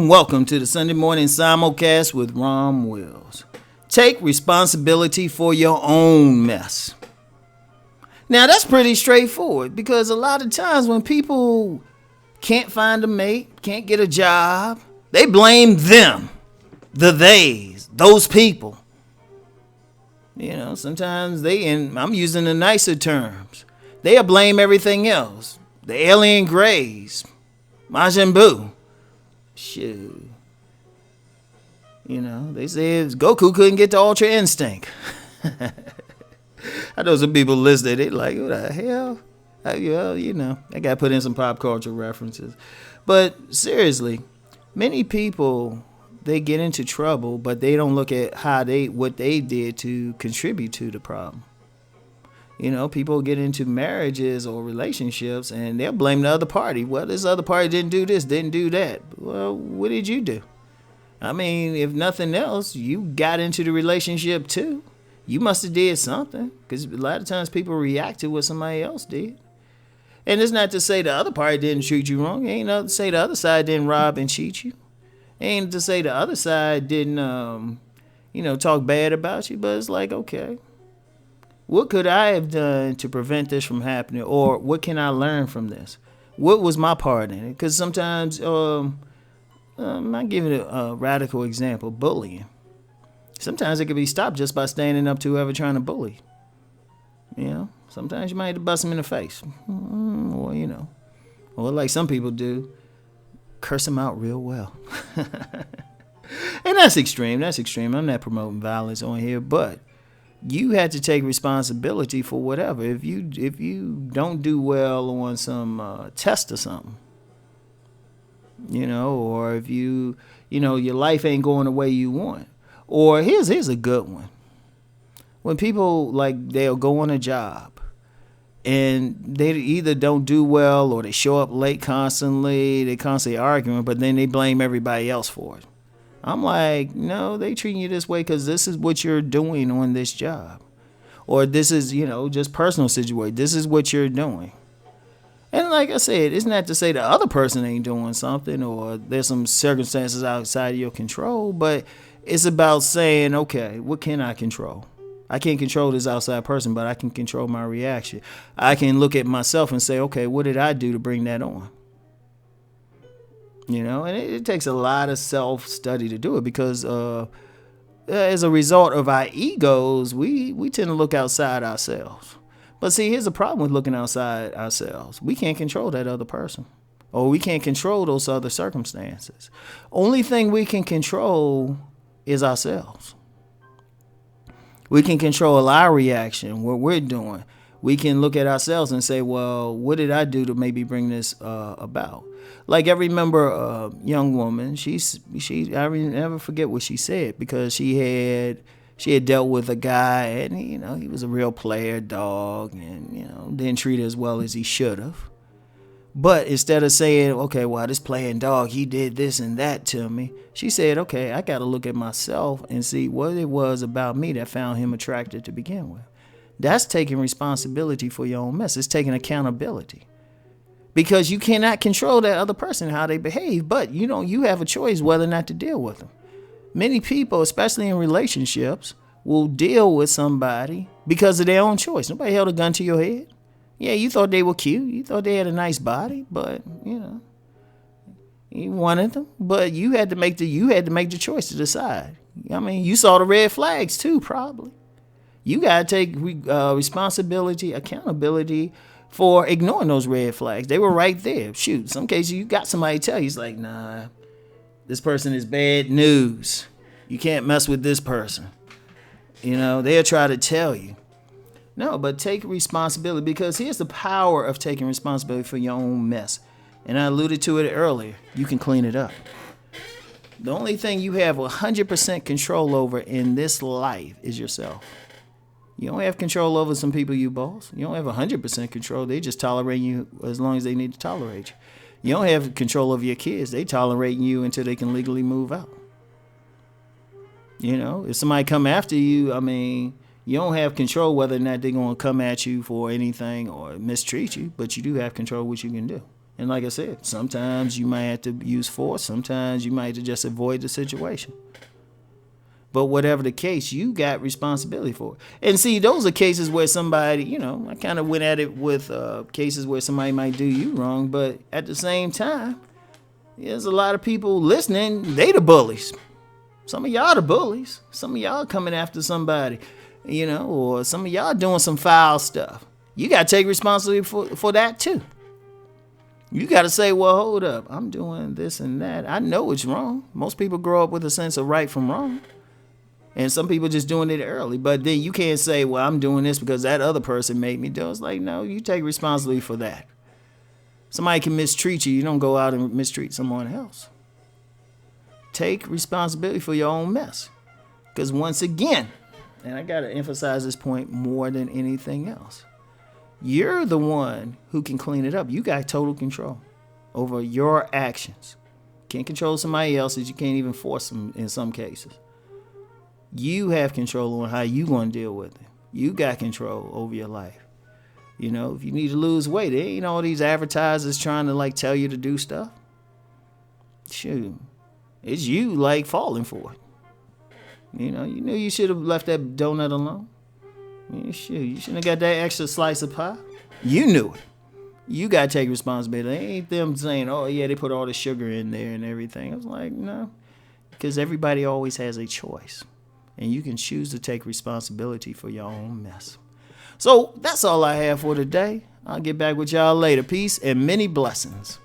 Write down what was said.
Welcome to the Sunday morning simulcast with Rom Wills. Take responsibility for your own mess. Now that's pretty straightforward because a lot of times when people can't find a mate, can't get a job, they blame them, the theys, those people. You know, sometimes and I'm using the nicer terms, they'll blame everything else. The alien grays, Majin Buu. Shoot. You know, they said Goku couldn't get to Ultra Instinct. I know some people listening, they like, what the hell? Well, you know, I got to put in some pop culture references. But seriously, many people, they get into trouble, but they don't look at what they did to contribute to the problem. You know, people get into marriages or relationships and they'll blame the other party. Well, this other party didn't do this, didn't do that. Well, what did you do? I mean, if nothing else, you got into the relationship too. You must have did something, because a lot of times people react to what somebody else did. And it's not to say the other party didn't treat you wrong. It ain't not to say the other side didn't rob and cheat you. It ain't to say the other side didn't, talk bad about you. But it's like, okay, what could I have done to prevent this from happening? Or what can I learn from this? What was my part in it? Because sometimes, I'm giving a radical example, bullying. Sometimes it can be stopped just by standing up to whoever trying to bully. You know, sometimes you might have to bust them in the face. Or like some people do, curse them out real well. And that's extreme. I'm not promoting violence on here, but you had to take responsibility for whatever. If you don't do well on some test or something, or if your life ain't going the way you want. Or here's a good one. When people, they'll go on a job and they either don't do well or they show up late constantly, they constantly arguing, but then they blame everybody else for it. I'm like, no, they treating you this way because this is what you're doing on this job. Or this is, just personal situation. This is what you're doing. And like I said, it's not to say the other person ain't doing something or there's some circumstances outside of your control, but it's about saying, okay, what can I control? I can't control this outside person, but I can control my reaction. I can look at myself and say, okay, what did I do to bring that on? And it takes a lot of self-study to do it because as a result of our egos, we tend to look outside ourselves. But see, here's the problem with looking outside ourselves. We can't control that other person. Or we can't control those other circumstances. Only thing we can control is ourselves. We can control our reaction, what we're doing. We can look at ourselves and say, well, what did I do to maybe bring this about? Like I remember a young woman, I never forget what she said because she had dealt with a guy and he was a real player dog and didn't treat her as well as he should have. But instead of saying, okay, well, this playing dog, he did this and that to me, she said, okay, I got to look at myself and see what it was about me that found him attractive to begin with. That's taking responsibility for your own mess. It's taking accountability. Because you cannot control that other person, how they behave, but you have a choice whether or not to deal with them. Many people, especially in relationships, will deal with somebody because of their own choice. Nobody held a gun to your head. Yeah, you thought they were cute. You thought they had a nice body, but you wanted them. But you had to make the choice to decide. I mean, you saw the red flags too, probably. You gotta take responsibility, accountability for ignoring those red flags. They were right there. Shoot, some cases you got somebody tell you, it's like, nah, this person is bad news. You can't mess with this person. They'll try to tell you. No, but take responsibility because here's the power of taking responsibility for your own mess. And I alluded to it earlier. You can clean it up. The only thing you have 100% control over in this life is yourself. You don't have control over some people you boss. You don't have 100% control. They just tolerate you as long as they need to tolerate you. You don't have control over your kids. They tolerating you until they can legally move out. You know, if somebody come after you, I mean, you don't have control whether or not they're going to come at you for anything or mistreat you, but you do have control what you can do. And like I said, sometimes you might have to use force. Sometimes you might have to just avoid the situation. But whatever the case, you got responsibility for it. And see, those are cases where somebody, you know, I kind of went at it with cases where somebody might do you wrong. But at the same time, there's a lot of people listening. They the bullies. Some of y'all the bullies. Some of y'all coming after somebody, you know, or some of y'all doing some foul stuff. You got to take responsibility for that too. You got to say, well, hold up. I'm doing this and that. I know it's wrong. Most people grow up with a sense of right from wrong. And some people just doing it early. But then you can't say, well, I'm doing this because that other person made me do it. It's like, no, you take responsibility for that. Somebody can mistreat you. You don't go out and mistreat someone else. Take responsibility for your own mess. Because once again, and I got to emphasize this point more than anything else, you're the one who can clean it up. You got total control over your actions. Can't control somebody else's. You can't even force them in some cases. You have control on how you going to deal with it. You got control over your life. You know, if you need to lose weight, there ain't all these advertisers trying to like tell you to do stuff. Shoot, it's you like falling for it. You know, you knew you should have left that donut alone. Yeah, shoot, you shouldn't have got that extra slice of pie. You knew it. You got to take responsibility. It ain't them saying, oh, yeah, they put all the sugar in there and everything. I was like, no, because everybody always has a choice. And you can choose to take responsibility for your own mess. So that's all I have for today. I'll get back with y'all later. Peace and many blessings.